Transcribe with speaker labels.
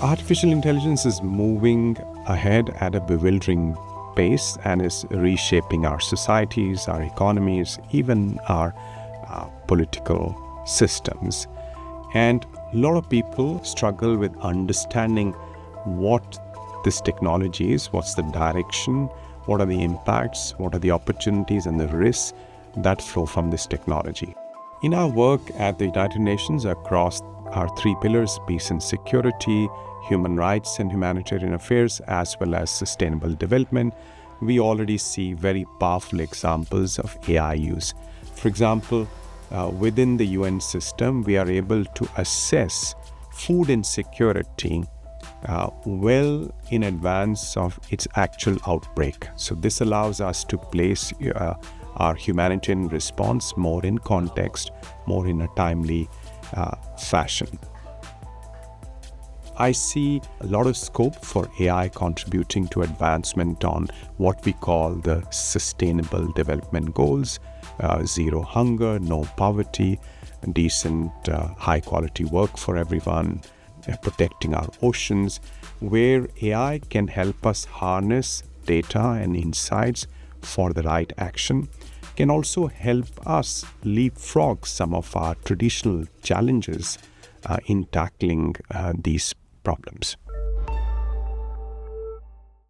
Speaker 1: Artificial intelligence is moving ahead at a bewildering pace and is reshaping our societies, our economies, even our political systems. And a lot of people struggle with understanding what this technology is, what's the direction, what are the impacts, what are the opportunities and the risks that flow from this technology. In our work at the United Nations across our three pillars, peace and security, human rights and humanitarian affairs, as well as sustainable development, we already see very powerful examples of AI use. For example, within the UN system, we are able to assess food insecurity well in advance of its actual outbreak. So this allows us to place our humanitarian response more in context, more in a timely fashion. I see a lot of scope for AI contributing to advancement on what we call the sustainable development goals, zero hunger, no poverty, decent, high quality work for everyone, protecting our oceans, where AI can help us harness data and insights for the right action, can also help us leapfrog some of our traditional challenges in tackling these problems.